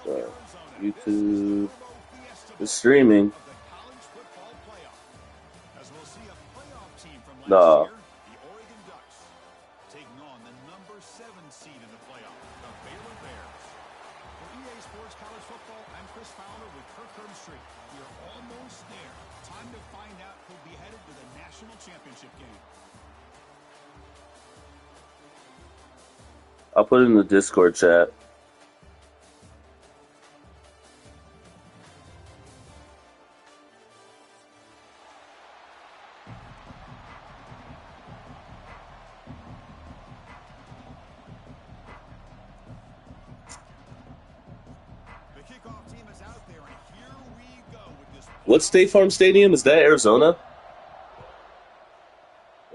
So, YouTube is streaming. As we'll see a playoff team from last Nah. year, the Oregon Ducks, taking on the number 7 seed in the playoff, the Baylor Bears. For EA Sports College Football, I'm Chris Fowler with Kirk Herbstreit. We're almost there. Time to find out who'll be headed to the national championship game. I'll put it in the Discord chat. The kickoff team is out there, and here we go with this. What State Farm Stadium? Is that Arizona?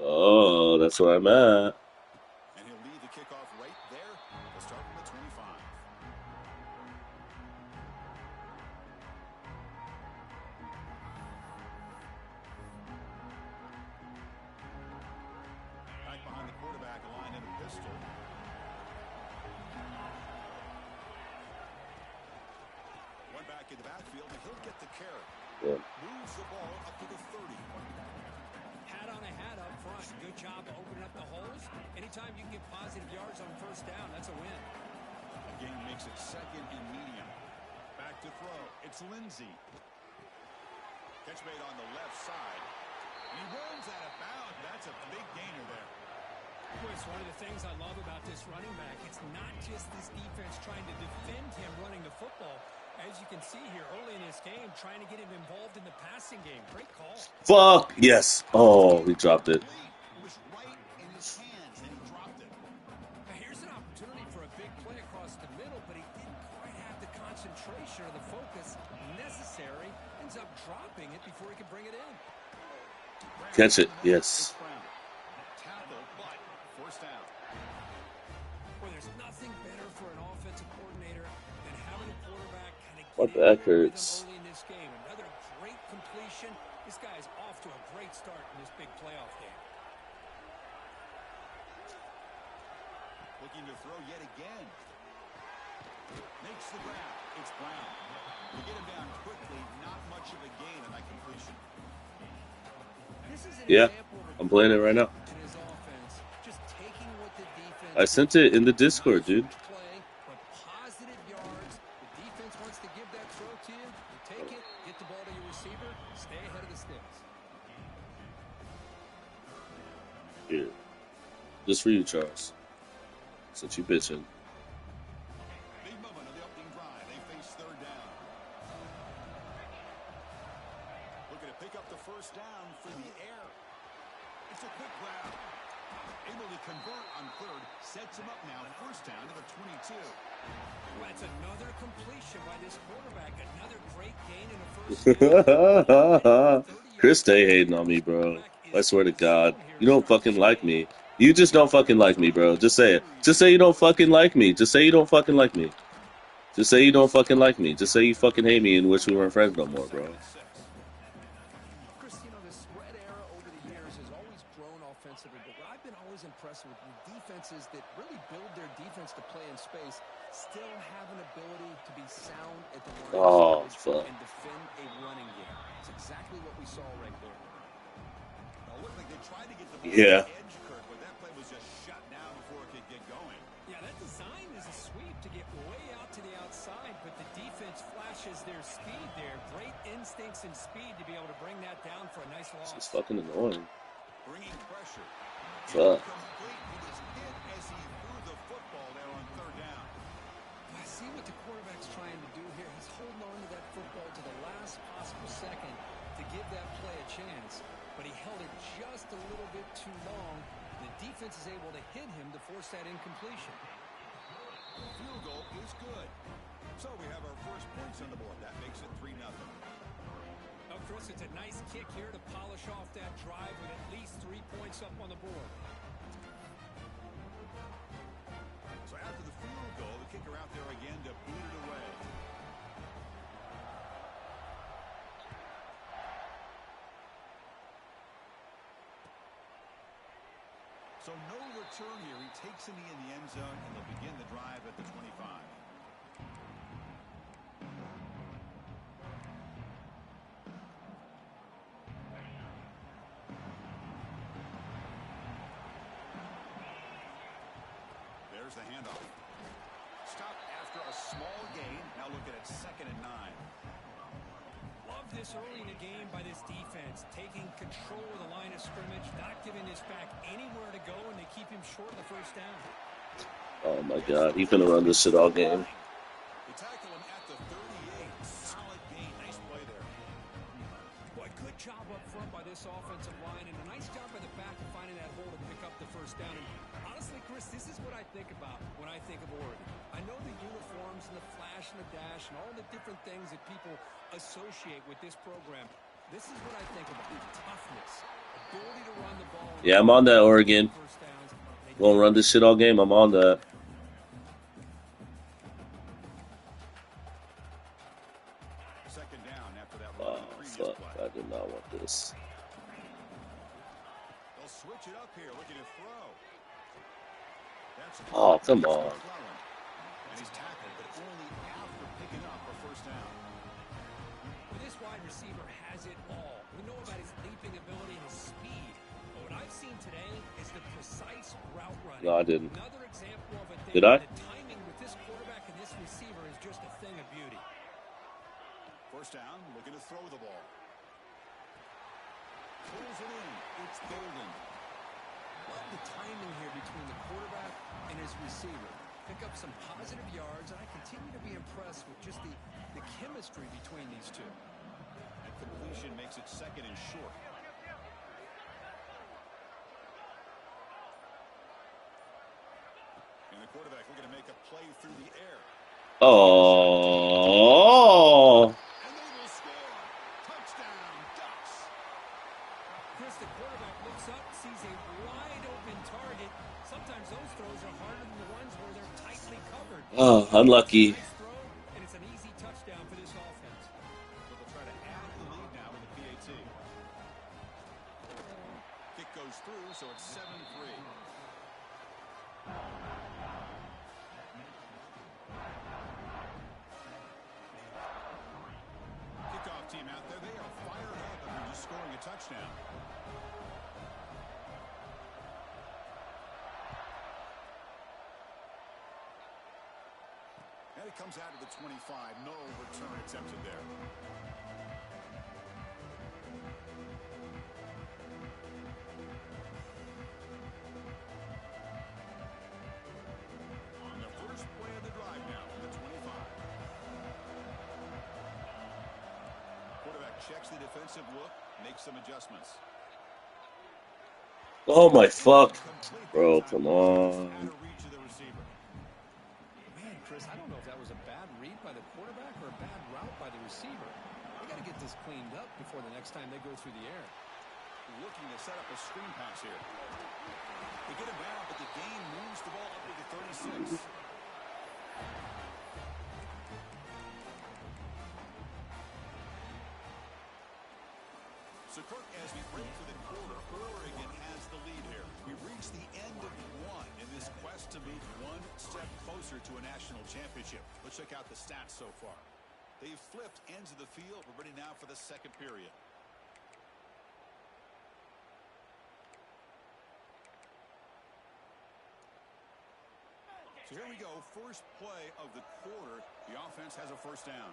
Oh, that's where I'm at. And he'll lead the kickoff right there. We'll start from the 25. Back behind the quarterback, a line in a pistol. One back in the backfield, and he'll get the carry. Yeah. Moves the ball up to the 30. Hat on a hat up front. Good job opening up the holes. Anytime you can get positive yards on first down, that's a win. Again, makes it second and medium. Back to throw. It's Lindsey. Catch made on the left side. And he runs out of bounds. That's a big gainer there. It's one of the things I love about this running back. It's not just this defense trying to defend him running the football. As you can see here early in this game, trying to get him involved in the passing game. Great call. Fuck, yes. Oh, he dropped it. It was right in his hands, and he dropped it. Now here's an opportunity for a big play across the middle, but he didn't quite have the concentration or the focus necessary. Ends up dropping it before he can bring it in. Catch it, yes. Tackle, but forced down. Well, there's nothing better for an offensive coordinator than having a quarterback kind of My get back in rhythm hurts. early in this game. Another great completion. This guy's off to a great start in this big playoff game. Looking to throw yet again. Makes the grab. It's Brown. To get him down quickly, not much of a gain on that completion. Yeah, I'm playing it right now. I sent it in the Discord, dude. Positive yards. The defense wants to give that throw to you. You take it, get the ball to your receiver, stay ahead of the sticks. Here. Just for you, Charles. Since you bitching. Big moment of the opening drive. They face third down. Looking to pick up the first down for the air. It's a quick grab. Able to convert on third. Sets him up now. First down to the 22. Well, it's another completion by this quarterback. Another great gain in the first down. Chris, stay hating on me, bro. I swear to God. You don't fucking like me. You just don't fucking like me, bro. Just say it. Just say you don't fucking like me. Just say you don't fucking like me. Just say you don't fucking like me. Just say you fucking hate me and wish we weren't friends no more, bro. Chris, you know, the spread era over the years has always grown offensively, but what I've been always impressed with defenses that really build their defense to play in space still have an ability to be sound at the line of scrimmage and defend a running game. It's exactly what we saw right there. Now, looked like they tried to get the ball to the edge, Kirk, but that play was just shut down before it could get going. Yeah, that design is a sweep to get way out to the outside, but the defense flashes their speed there. Great instincts and speed to be able to bring that down for a nice loss. It's fucking annoying. Bringing pressure. Fuck. Complete. He was hit as he threw the football there on third down. I see what the quarterback's trying to do here. He's holding on to that football to the last possible second to give that play a chance, but he held it just a little bit too long. The defense is able to hit him to force that incompletion. Field goal is good. So we have our first points on the board. That makes it 3-0. Well, Chris, it's a nice kick here to polish off that drive with at least 3 points up on the board. So after the field goal, the kicker out there again to boot it away. So no return here. He takes a knee in the end zone, and they'll begin the drive at the 25. There's the handoff. Stop after a small gain. Now looking at 2nd and 9. Love this early in the game by this defense, taking control of the line of scrimmage, not giving this back anywhere to go, and they keep him short of the first down. Oh my God, he's gonna run this shit all game. They tackle him at the 38. Solid gain. Nice play there. Boy, good job up front by this offensive line, and a nice job by the back of finding that hole to pick up the first down. And honestly, Chris, this is what I think about when I think of Oregon. I know the uniforms and the flash and the dash and all the different things that people associate with this program. This is what I think about: toughness, ability to run the ball. Yeah, I'm on that, Oregon. Gonna run this shit all game. I'm on that. Oh, fuck. I did not want this. They'll switch it up here, looking to throw. Oh, come on. And he's tackled, but only after picking up a first down. Well, this wide receiver has it all. We know about his leaping ability and his speed. But what I've seen today is the precise route running. No, I didn't. Another example of it. Did I? The timing with this quarterback and this receiver is just a thing of beauty. First down, looking to throw the ball. Pulls it in. It's golden. Love the timing here between the quarterback and his receiver. Pick up some positive yards, and I continue to be impressed with just the chemistry between these two. That completion makes it 2nd and short. And the quarterback looking to make a play through the air. Oh. And they will score. Touchdown, Ducks. Chris, the quarterback looks up, sees a wide-open target. Sometimes those throws are harder than the ones where they're tightly covered. Oh, unlucky. Nice throw, and it's an easy touchdown for this offense. So they'll try to add the lead now with the PAT. Kick goes through, so it's 7-3. Kickoff team out there. They are fired up after just scoring a touchdown. And it comes out to the 25. No return attempted there. On the first play of the drive now from the 25. Quarterback checks the defensive look, makes some adjustments. Oh my fuck. Bro, come on. Out of reach of the receiver. Man, Chris, I don't know if that was a bad read by the quarterback or a bad route by the receiver. They got to get this cleaned up before the next time they go through the air. Looking to set up a screen pass here. They get him down, but the gain moves the ball up to the 36. So, Kirk, as we break for the quarter, Oregon has the lead here. We've reached the end of one in this quest to move one step closer to a national championship. Let's check out the stats so far. They've flipped ends of the field. We're ready now for the second period. So here we go. First play of the quarter. The offense has a first down.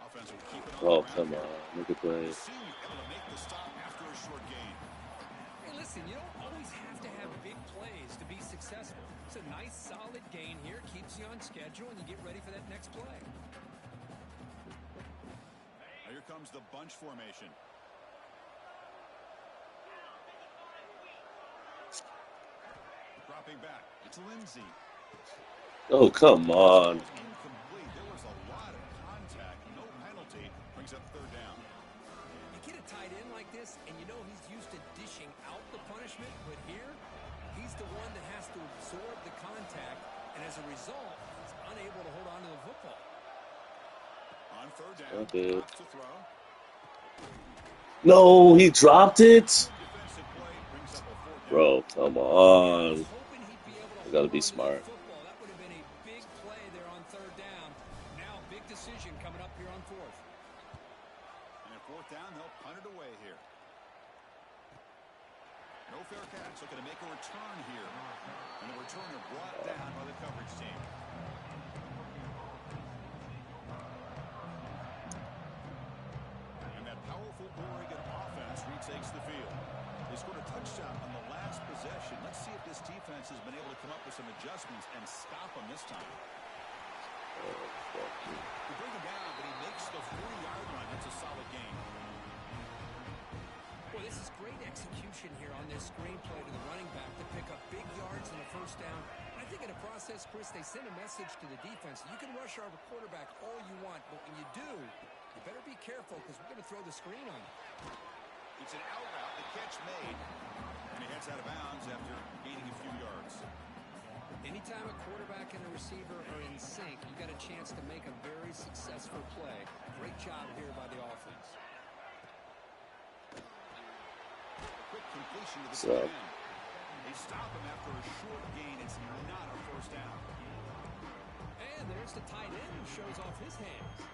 Offense will keep it on. Oh, come on. Look at play. Able to make the stop after a short gain. Hey, listen, you don't always have to have big plays to be successful. It's a nice, solid gain here. Keeps you on schedule, and you get ready for that next play. Now here comes the bunch formation. Dropping back. It's Lindsey. Oh, come on. Incomplete. There was a lot of contact. No penalty. Brings up third down. You get a tight end like this, and you know he's used to dishing out the punishment, but here, he's the one that has to absorb the contact, and as a result, he's unable to hold on to the football. On third down. Okay. Drops to throw. No, he dropped it? Defensive play brings up a fourth down. Bro, come on. Hoping he'd be able to You gotta hold be on to that smart. football. That would have been a big play there on third down. Now, big decision coming up here on fourth. And at fourth down, they'll punt it away. fair catch. Looking to make a return here. And the returner brought down by the coverage team. And that powerful Oregon offense retakes the field. They scored a touchdown on the last possession. Let's see if this defense has been able to come up with some adjustments and stop them this time. They bring him down, but he makes the 40-yard line. That's a solid game. Well, this is great execution here on this screenplay to the running back to pick up big yards and a first down. I think in the process, Chris, they send a message to the defense. You can rush our quarterback all you want, but when you do, you better be careful because we're going to throw the screen on you. It's an out route, the catch made, and he heads out of bounds after gaining a few yards. Anytime a quarterback and a receiver are in sync, you got a chance to make a very successful play. Great job here by the offense. Quick completion to the end. They stop him after a short gain. It's not a first down. And there's the tight end who shows off his hands.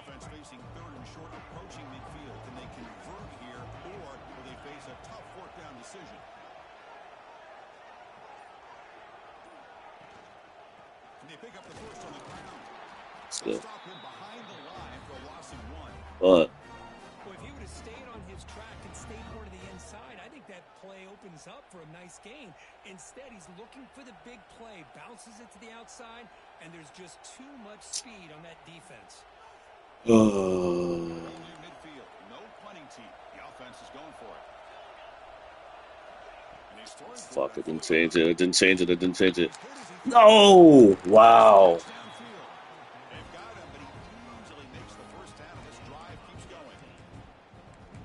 Offense facing third and short, approaching midfield. Can they convert here, or will they face a tough fourth down decision? Can they pick up the first on the ground? They'll stop him behind the line for a loss of 1. Well, if he would have stayed on his track and stayed more to the inside, I think that play opens up for a nice gain. Instead, he's looking for the big play, bounces it to the outside, and there's just too much speed on that defense. Midfield, no punting team. The offense is going for it. Fuck, it didn't change it. It didn't change it. It didn't change it. No! Wow. They've got him, but he easily makes the first down, and this drive keeps going.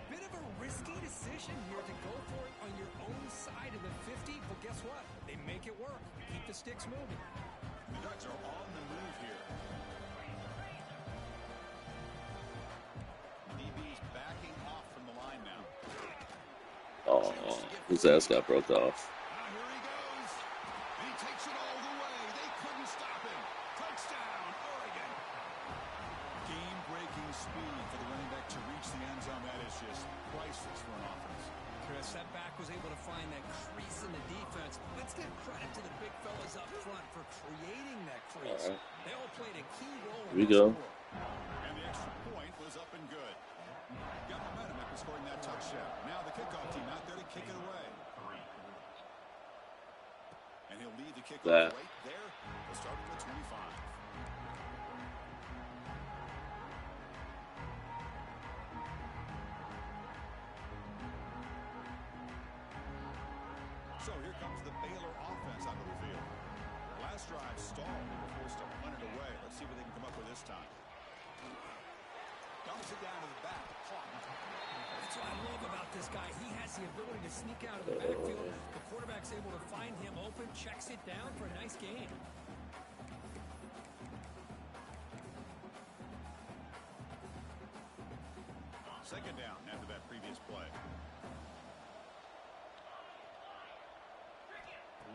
Bit of a risky decision here to go for it on your own side of the 50, but guess what? They make it work. Keep the sticks moving. The Ducks are on the move here. DB's backing off from the line now. Oh, his ass got broke off. Here he goes. He takes it all the way. They couldn't stop him. Touchdown, Oregon. Game-breaking speed for the running back to reach the end zone. That is just priceless for an offense. Chris, that back was able to find that crease in the defense. Let's give credit to the big fellas up front for creating that crease. Right. They all played a key role in Here we go. Score. And the extra point was up and good. Got momentum after scoring that touchdown. Now the kickoff team out there to kick it away. And he'll lead the kickoff right there. We'll start from the 25. So here comes the Baylor offense onto the field. Last drive stalled. They were forced to punt it away. Let's see what they can come up with this time. Dumps it down to the back. That's what I love about this guy. He has the ability to sneak out of the backfield. The quarterback's able to find him open, checks it down for a nice gain. Second down after that previous play.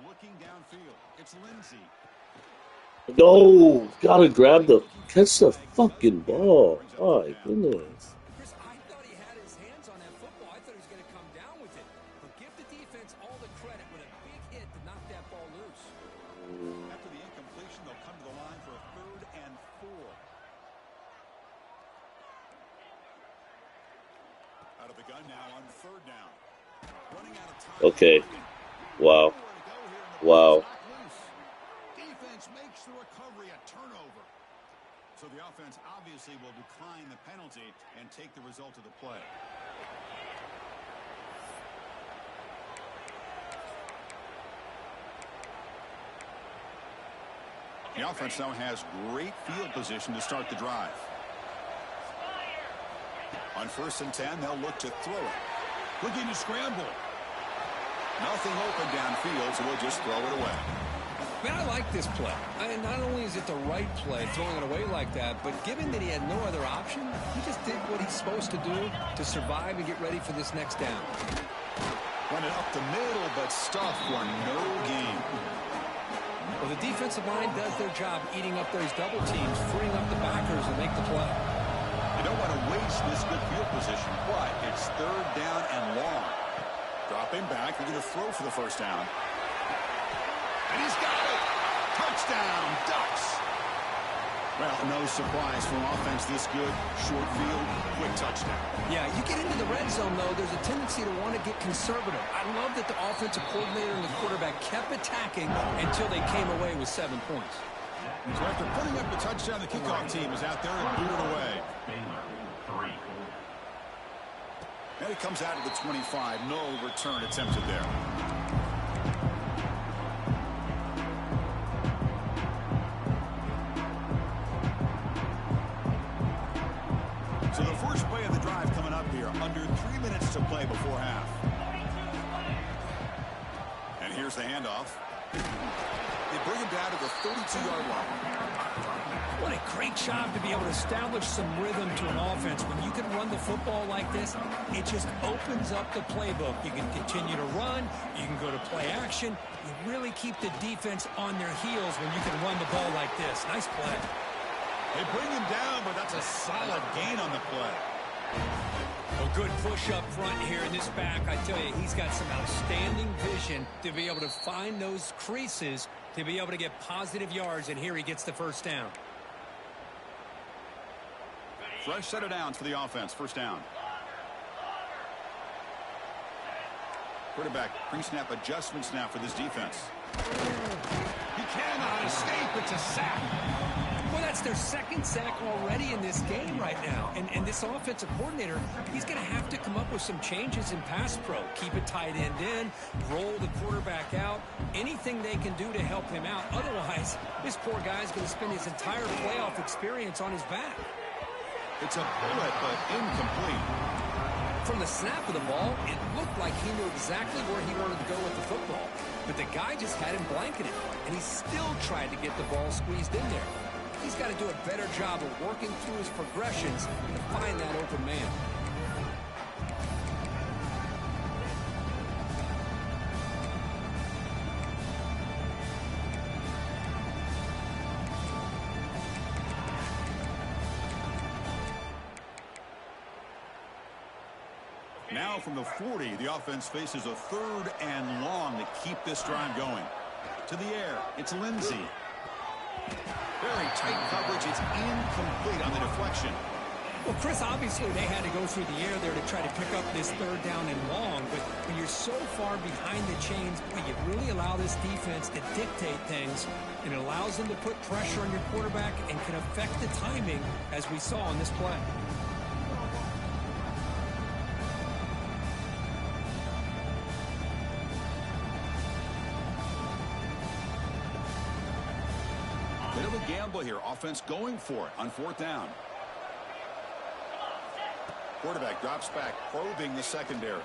Looking downfield. It's Lindsey. No! Gotta grab the... Catch the fucking ball. My goodness. Chris, I thought he had his hands on that football. I thought he was going to come down with it. But give the defense all the credit with a big hit to knock that ball loose. After the incompletion, they'll come to the line for a 3rd and 4. Out of the gun now on 3rd down. Running out of time. Okay. Wow. Wow. Defense makes the recovery a turnover. So the offense obviously will decline the penalty and take the result of the play. The offense now has great field position to start the drive. On 1st and 10, they'll look to throw it. Looking to scramble. Nothing open downfield, so we'll just throw it away. Man, I like this play. Not only is it the right play, throwing it away like that, but given that he had no other option, he just did what he's supposed to do to survive and get ready for this next down. Run it up the middle, but stuffed for no gain. Well, the defensive line does their job eating up those double teams, freeing up the backers to make the play. You don't want to wait Smith's good field position, but it's third down and long. Dropping back, they're going to throw for the first down. And he's got it! Touchdown, Ducks! Well, no surprise for an offense this good. Short field, quick touchdown. Yeah, you get into the red zone, though, there's a tendency to want to get conservative. I love that the offensive coordinator and the quarterback kept attacking until they came away with 7 points. So after putting up the touchdown, the kickoff team is out there and booted away. Baylor, 3. And it comes out of the 25. No return attempted there. So the first play of the drive coming up here. Under 3 minutes to play before half. And here's the handoff. They bring him down to the 32-yard line. What a great job to be able to establish some rhythm to an offense. When you can run the football like this, it just opens up the playbook. You can continue to run. You can go to play action. You really keep the defense on their heels when you can run the ball like this. Nice play. They bring him down, but that's a solid gain on the play. A good push up front here in this back. I tell you, he's got some outstanding vision to be able to find those creases, to be able to get positive yards, and here he gets the first down. Fresh set of downs for the offense. First down. Quarterback pre-snap adjustments now for this defense. He cannot escape. It's a sack. Well, that's their second sack already in this game right now. And this offensive coordinator, he's going to have to come up with some changes in pass pro. Keep a tight end in, roll the quarterback out, anything they can do to help him out. Otherwise, this poor guy's going to spend his entire playoff experience on his back. It's a bullet, but incomplete. From the snap of the ball, it looked like he knew exactly where he wanted to go with the football. But the guy just had him blanketed, and he still tried to get the ball squeezed in there. He's got to do a better job of working through his progressions to find that open man. Now from the 40, the offense faces a third and long to keep this drive going. To the air, it's Lindsey. Very tight coverage. It's incomplete on the deflection. Well, Chris, obviously they had to go through the air there to try to pick up this third down and long. But when you're so far behind the chains, boy, you really allow this defense to dictate things. And it allows them to put pressure on your quarterback and can affect the timing, as we saw on this play. Bit of a gamble here. Offense going for it on fourth down. Quarterback drops back, probing the secondary.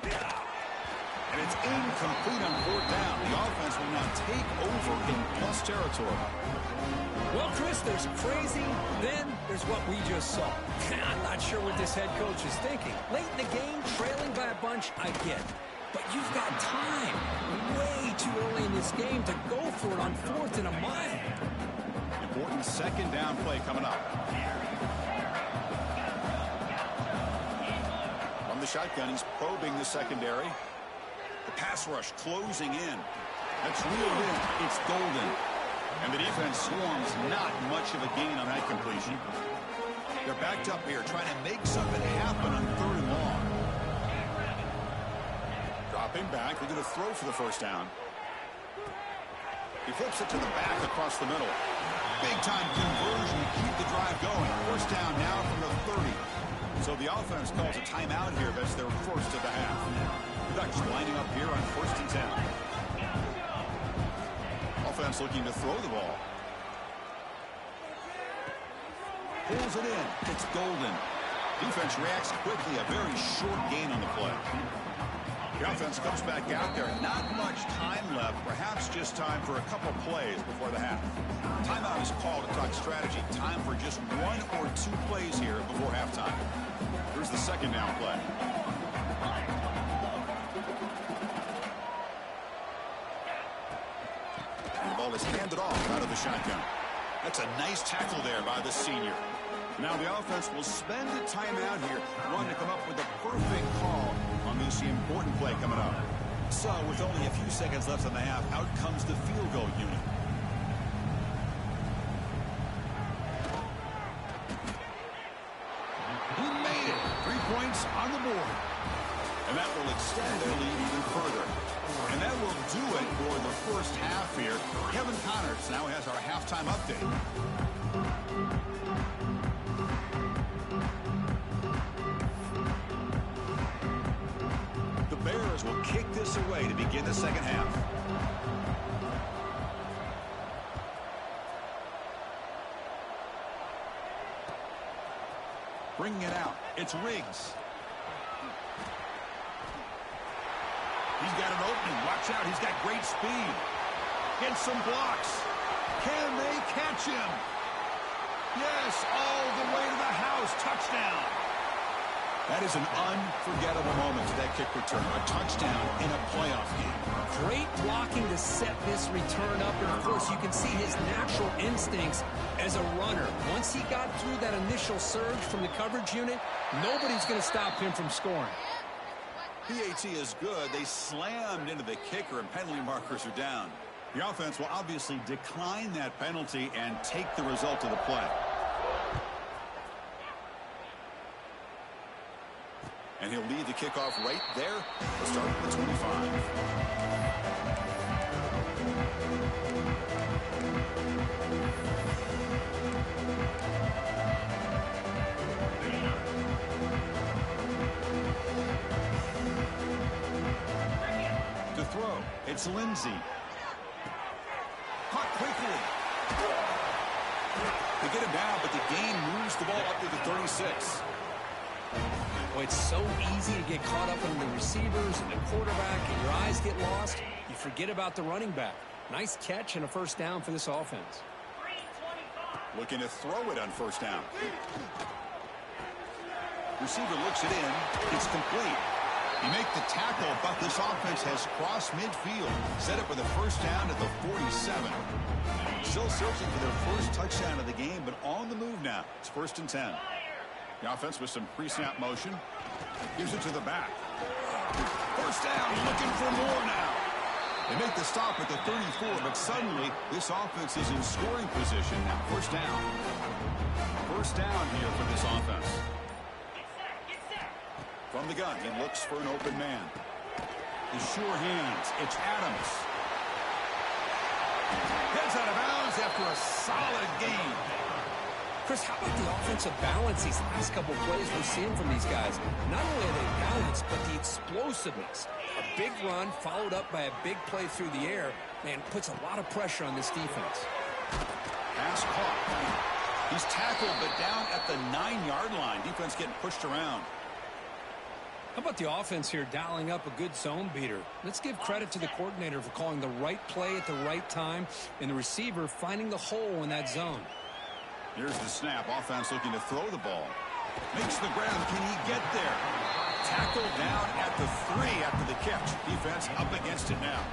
And it's incomplete on fourth down. The offense will now take over in plus territory. Well, Chris, there's crazy, then there's what we just saw. I'm not sure what this head coach is thinking. Late in the game, trailing by a bunch, I get. But you've got time, way too early in this game, to go for it on fourth and a mile. Important second down play coming up. From the shotgun, he's probing the secondary. The pass rush closing in. That's reeled in. It's golden. And the defense swarms. Not much of a gain on that completion. They're backed up here trying to make something happen on third and long. Dropping back. They're going to throw for the first down. He flips it to the back across the middle. Big-time conversion to keep the drive going. First down now from the 30. So the offense calls a timeout here. That's their first of the half. The Ducks lining up here on first and 10. Offense looking to throw the ball. Pulls it in. It's golden. Defense reacts quickly. A very short gain on the play. The offense comes back out there. Not much time left. Perhaps just time for a couple plays before the half. Timeout is called to talk strategy. Time for just one or two plays here before halftime. Here's the second down play. And the ball is handed off out of the shotgun. That's a nice tackle there by the senior. Now the offense will spend a timeout here, wanting to come up with the perfect call on this important play coming up. So with only a few seconds left in the half, out comes the field goal unit. He made it. 3 points on the board. And that will extend their lead even further. And that will do it for the first half here. Kevin Connors now has our halftime update. The Bears will kick this away to begin the second half. Bringing it out. It's Riggs. He's got an opening. Watch out. He's got great speed. Gets some blocks. Can they catch him? Yes, all the way to the house. Touchdown. That is an unforgettable moment to that kick return. A touchdown in a playoff game. Great blocking to set this return up. And, of course, you can see his natural instincts as a runner. Once he got through that initial surge from the coverage unit, nobody's going to stop him from scoring. PAT is good. They slammed into the kicker, and penalty markers are down. The offense will obviously decline that penalty and take the result of the play. And he'll lead the kickoff right there. We'll start at the 25. To throw, it's Lindsey. Caught quickly. They get him down, but the gain moves the ball up to the 36. Well, it's so easy to get caught up in the receivers and the quarterback, and your eyes get lost. You forget about the running back. Nice catch and a first down for this offense. Looking to throw it on first down. Receiver looks it in. It's complete. You make the tackle, but this offense has crossed midfield. Set up with a first down at the 47. Still searching for their first touchdown of the game, but on the move now. It's 1st and 10. The offense with some pre-snap motion. Gives it to the back. First down, looking for more now. They make the stop at the 34, but suddenly this offense is in scoring position now. First down. First down here for this offense. From the gun, he looks for an open man. His sure hands. It's Adams. Heads out of bounds after a solid gain. Chris, how about the offensive balance these last couple plays we're seeing from these guys? Not only are they balanced, but the explosiveness. A big run followed up by a big play through the air, man, puts a lot of pressure on this defense. Pass caught. He's tackled, but down at the 9-yard line. Defense getting pushed around. How about the offense here dialing up a good zone beater? Let's give credit to the coordinator for calling the right play at the right time, and the receiver finding the hole in that zone. Here's the snap. Offense looking to throw the ball. Makes the ground. Can he get there? Tackled down at the 3 after the catch. Defense up against it now.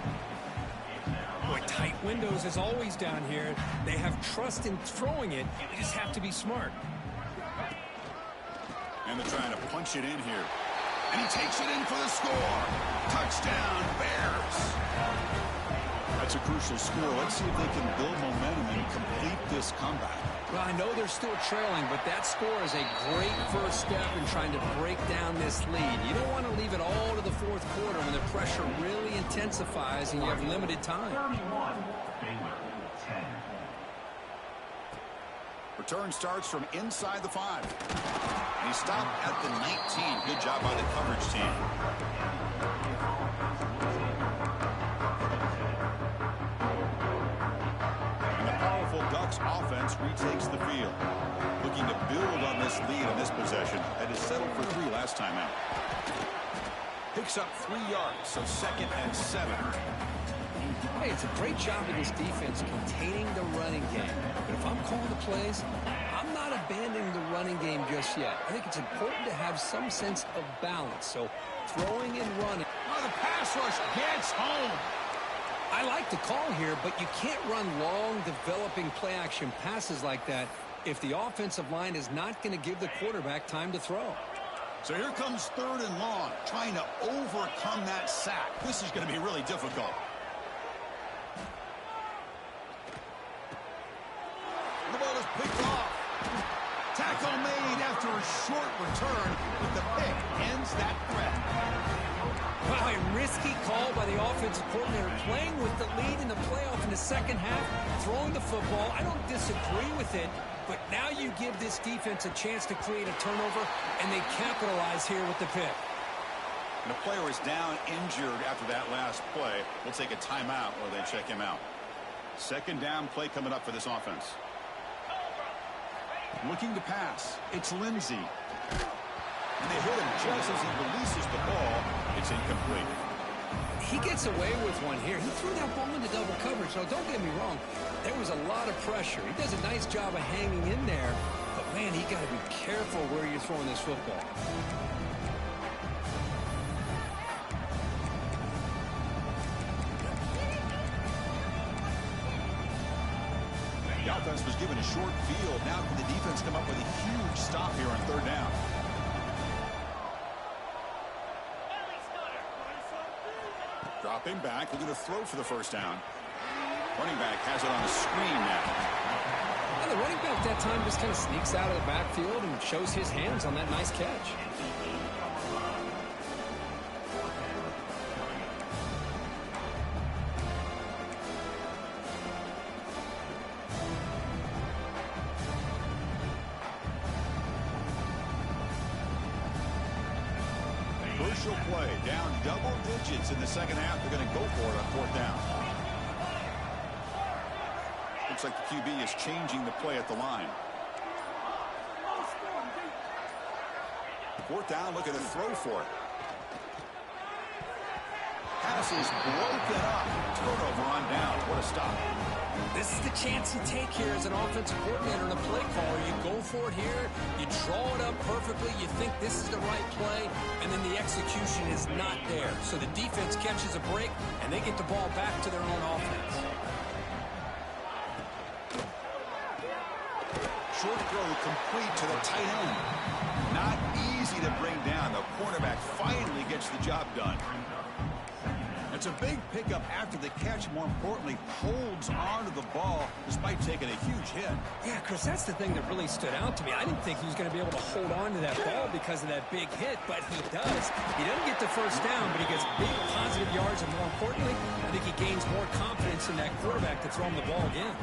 Boy, tight windows as always down here. They have trust in throwing it. They just have to be smart. And they're trying to punch it in here. And he takes it in for the score. Touchdown, Bears. That's a crucial score. Let's see if they can build momentum and complete this comeback. Well, I know they're still trailing, but that score is a great first step in trying to break down this lead. You don't want to leave it all to the fourth quarter when the pressure really intensifies and you have limited time. Return starts from inside the 5. And he stopped at the 19. Good job by the coverage team. Ducks offense retakes the field. Looking to build on this lead in this possession that is settled for 3 last time out. Picks up 3 yards, so 2nd and 7. Hey, it's a great job of this defense containing the running game. But if I'm calling the plays, I'm not abandoning the running game just yet. I think it's important to have some sense of balance. So throwing and running. Oh, the pass rush gets home. I like the call here, but you can't run long, developing play-action passes like that if the offensive line is not going to give the quarterback time to throw. So here comes 3rd and long, trying to overcome that sack. This is going to be really difficult. The ball is picked off. Tackle made after a short return, but the pick ends that threat. Wow, a risky call by the offensive coordinator, playing with the lead in the playoff in the second half, throwing the football. I don't disagree with it, but now you give this defense a chance to create a turnover, and they capitalize here with the pick. The player is down injured after that last play. We'll take a timeout or they check him out. 2nd down play coming up for this offense. Looking to pass. It's Lindsey. And they hit him just as he releases the ball. It's incomplete. He gets away with one here. He threw that ball into double coverage, so don't get me wrong. There was a lot of pressure. He does a nice job of hanging in there. But, man, he got to be careful where you're throwing this football. The offense was given a short field. Now can the defense come up with a huge stop here on 3rd down? Dropping back, looking to throw for the 1st down. Running back has it on the screen now. And the running back that time just kind of sneaks out of the backfield and shows his hands on that nice catch. Crucial play, down double digits in the second half. They're going to go for it on 4th down. Looks like the QB is changing the play at the line. 4th down, looking to throw for it. Pass is broken up. Turnover on down. What a stop. This is the chance you take here as an offensive coordinator and a play caller. You go for it here. You draw it up perfectly. You think this is the right play, and then the execution is not there. So the defense catches a break, and they get the ball back to their own offense. Short throw complete to the tight end. Not easy to bring down. The cornerback finally gets the job done. It's a big pickup after the catch. More importantly, holds on to the ball despite taking a huge hit. Yeah, Chris, that's the thing that really stood out to me. I didn't think he was going to be able to hold on to that ball because of that big hit, but he does. He doesn't get the 1st down, but he gets big positive yards, and more importantly, I think he gains more confidence in that quarterback to throw him the ball again.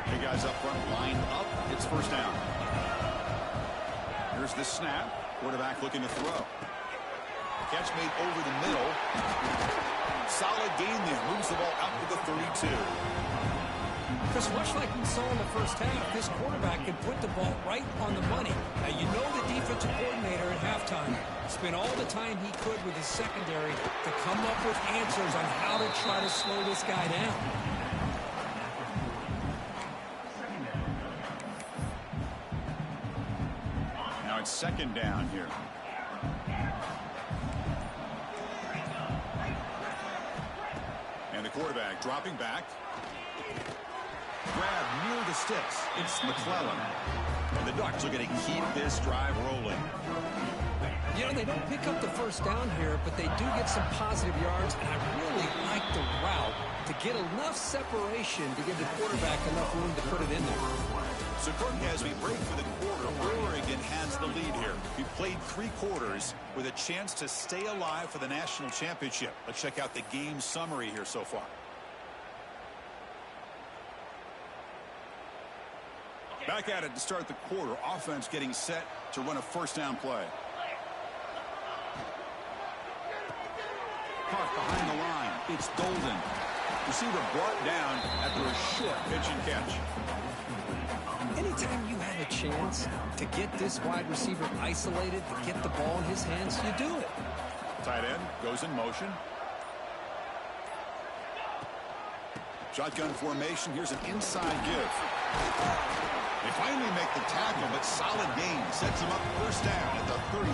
Hey, guys up front lined up. It's 1st down. Here's the snap. Quarterback looking to throw. Catch made over the middle. Solid gain there. Moves the ball out to the 32. Chris, much like we saw in the 1st half, this quarterback can put the ball right on the money. Now, you know the defensive coordinator at halftime spent all the time he could with his secondary to come up with answers on how to try to slow this guy down. Now it's 2nd down here. And the quarterback dropping back. Grab near the sticks. It's McClellan. And the Ducks are going to keep this drive rolling. You know, they don't pick up the 1st down here, but they do get some positive yards, and I really like the route to get enough separation to give the quarterback enough room to put it in there. So, Kirk, as we break for the quarter, Oregon has the lead here. We played 3 quarters with a chance to stay alive for the national championship. Let's check out the game summary here so far. Back at it to start the quarter. Offense getting set to run a 1st down play. Park behind the line. It's Golden. Receiver brought down after a short pitch and catch. Anytime you have a chance to get this wide receiver isolated, to get the ball in his hands, you do it. Tight end goes in motion. Shotgun formation. Here's an inside give. They finally make the tackle, but solid gain. Sets him up 1st down at the 33.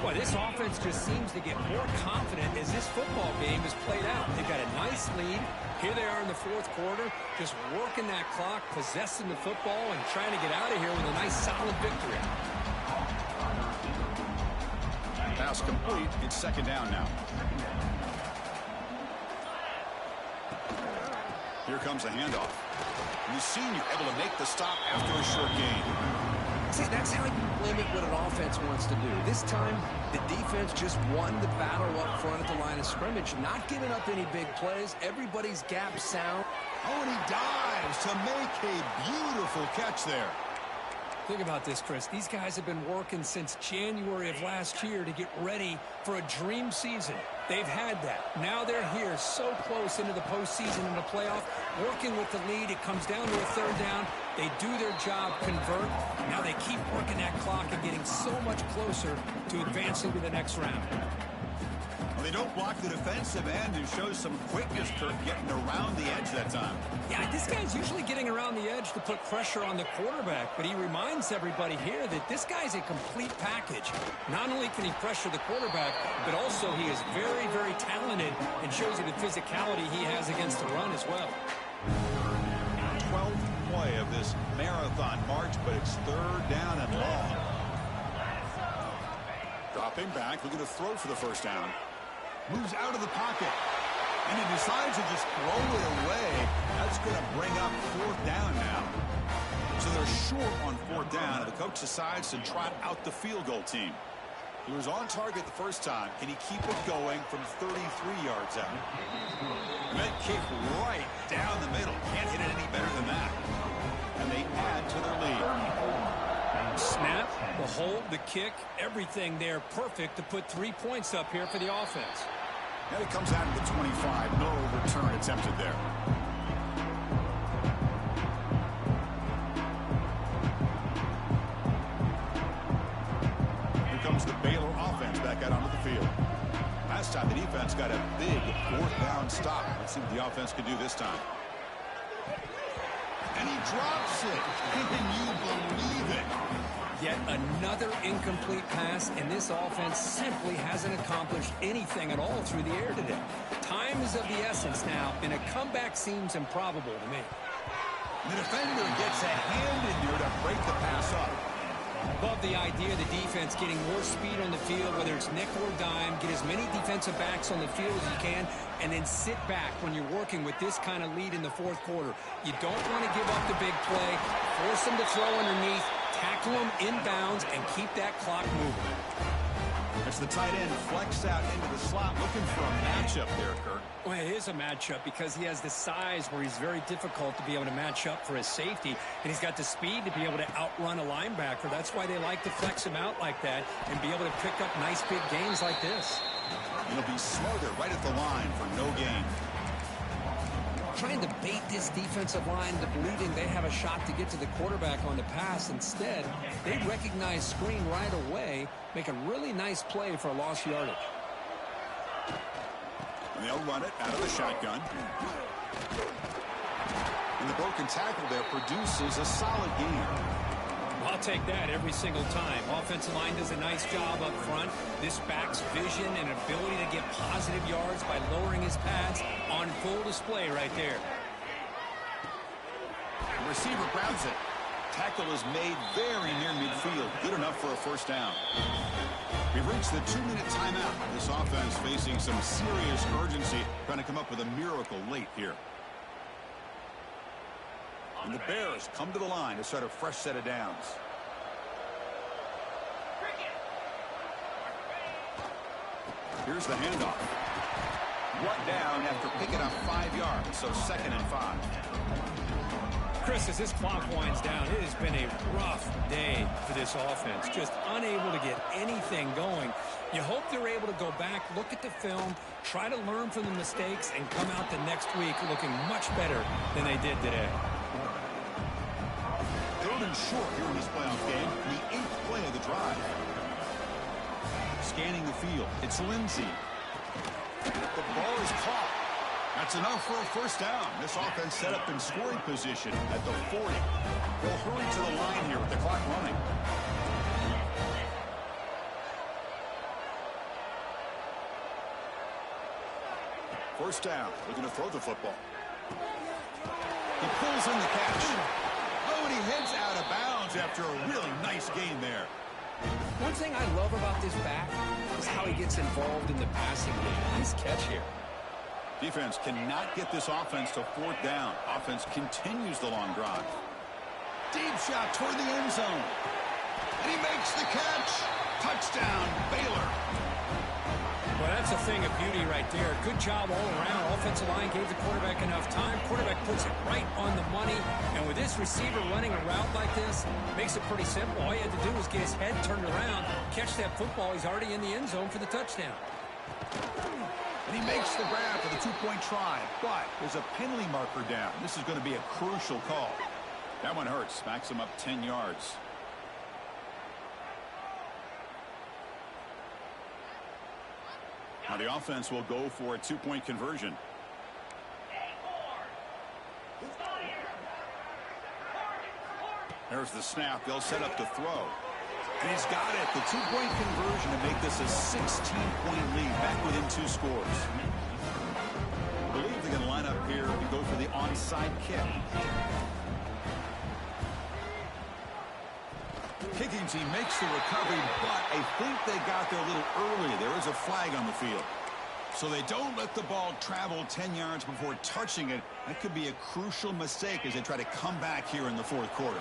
Well, this offense just seems to get more confident as this football game is played out. They've got a nice lead. Here they are in the fourth quarter, just working that clock, possessing the football, and trying to get out of here with a nice, solid victory. Pass complete. It's second down now. Here comes the handoff. And the senior able to make the stop after a short gain. See, that's how you limit what an offense wants to do. This time, the defense just won the battle up front at the line of scrimmage, not giving up any big plays. Everybody's gap sound. Oh, and he dives to make a beautiful catch there. Think about this, Chris. These guys have been working since January of last year to get ready for a dream season. They've had that. Now they're here so close into the postseason and the playoff, working with the lead. It comes down to a third down. They do their job, convert. Now they keep working that clock and getting so much closer to advancing to the next round. Well, they don't block the defensive end and shows some quickness, Kirk, getting around the edge that time. Yeah, this guy's usually getting around the edge to put pressure on the quarterback, but he reminds everybody here that this guy's a complete package. Not only can he pressure the quarterback, but also he is very, very talented and shows you the physicality he has against the run as well. 12th play of this marathon march, but it's third down and long. Dropping back, looking to throw for the first down. Moves out of the pocket. And he decides to just throw it away. That's going to bring up fourth down now. So they're short on fourth down, and the coach decides to trot out the field goal team. He was on target the first time. Can he keep it going from 33 yards out? And that kick right down the middle. Can't hit it any better than that. And they add to their lead. Snap, the hold, the kick, everything there perfect to put 3 points up here for the offense. And it comes out of the 25. No return attempted there. Here comes the Baylor offense back out onto the field. Last time the defense got a big fourth down stop. Let's see what the offense can do this time. And he drops it. Can you believe it? Yet another incomplete pass, and this offense simply hasn't accomplished anything at all through the air today. Time is of the essence now, and a comeback seems improbable to me. The defender gets a hand in there to break the pass up. Love the idea of the defense getting more speed on the field, whether it's nickel or dime, get as many defensive backs on the field as you can, and then sit back when you're working with this kind of lead in the fourth quarter. You don't want to give up the big play, force them to throw underneath, tackle them inbounds, and keep that clock moving. As the tight end flexed out into the slot, looking for a matchup there, Kirk. Well, it is a matchup because he has the size where he's very difficult to be able to match up for his safety, and he's got the speed to be able to outrun a linebacker. That's why they like to flex him out like that and be able to pick up nice big gains like this. He'll be smarter right at the line for no gain. Trying to bait this defensive line into believing they have a shot to get to the quarterback on the pass. Instead, they recognize screen right away, make a really nice play for a lost yardage. And they'll run it out of the shotgun. And the broken tackle there produces a solid gain. I'll take that every single time. Offensive line does a nice job up front. This back's vision and ability to get positive yards by lowering his pads on full display right there. The receiver grabs it. Tackle is made very near midfield. Good enough for a first down. We've reached the 2-minute timeout. This offense facing some serious urgency, trying to come up with a miracle late here. And the Bears come to the line to start a fresh set of downs. Here's the handoff. One down after picking up 5 yards, so 2nd and 5. Chris, as this clock winds down, it has been a rough day for this offense. Just unable to get anything going. You hope they're able to go back, look at the film, try to learn from the mistakes, and come out the next week looking much better than they did today. Third and short here in this playoff game, the 8th play of the drive. Scanning the field, it's Lindsey. The ball is caught. That's enough for a first down. This offense set up in scoring position at the 40. They'll hurry to the line here with the clock running. First down. Looking to throw the football. He pulls in the catch. Oh, and he heads out of bounds after a really nice gain there. One thing I love about this back is how he gets involved in the passing game. Nice catch here. Defense cannot get this offense to fourth down. Offense continues the long drive. Deep shot toward the end zone. And he makes the catch. Touchdown, Baylor. Well, that's a thing of beauty right there. Good job all around. Offensive line gave the quarterback enough time. Quarterback puts it right on the money. And with this receiver running a route like this, makes it pretty simple. All you had to do was get his head turned around, catch that football. He's already in the end zone for the touchdown. And he makes the grab for the two-point try. But there's a penalty marker down. This is going to be a crucial call. That one hurts. Backs him up 10 yards. Now the offense will go for a two-point conversion. There's the snap. They'll set up the throw. And he's got it. The two-point conversion to make this a 16-point lead. Back within 2 scores. I believe they're going to line up here and go for the onside kick. Kicking team makes the recovery, but I think they got there a little early. There is a flag on the field. So they don't let the ball travel 10 yards before touching it. That could be a crucial mistake as they try to come back here in the fourth quarter.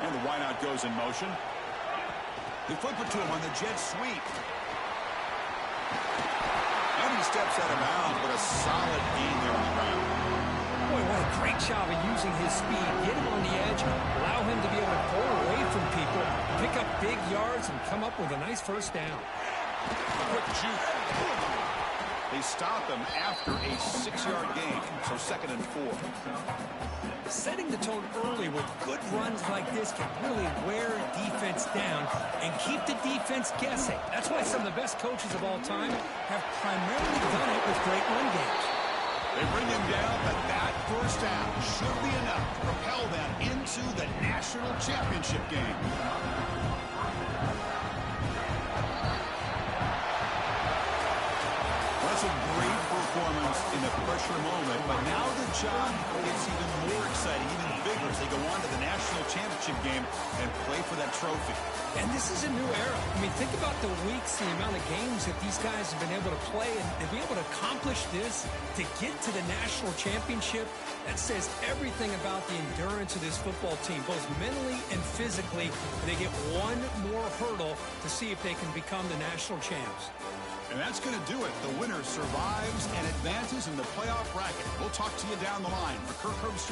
And the wideout goes in motion. They flip it to him on the jet sweep. And he steps out of bounds, but a solid gain there on the ground. Boy, what a great job of using his speed. Get him on the edge, allow him to be able to pull away from people, pick up big yards, and come up with a nice first down. Quick juke. They stop him after a 6-yard gain, so 2nd and 4. Setting the tone early with good runs like this can really wear defense down and keep the defense guessing. That's why some of the best coaches of all time have primarily done it with great run games. They bring him down, but that first down should be enough to propel them into the national championship game. That's a great performance in a pressure moment, but now the job gets even more exciting, even bigger as they go on to the national championship game and play for that trophy. And this is a new era. I mean, think about the weeks, the amount of games that these guys have been able to play, and to be able to accomplish this, to get to the national championship, that says everything about the endurance of this football team, both mentally and physically. They get one more hurdle to see if they can become the national champs. And that's going to do it. The winner survives and advances in the playoff bracket. We'll talk to you down the line. For Kirk Herbstreit.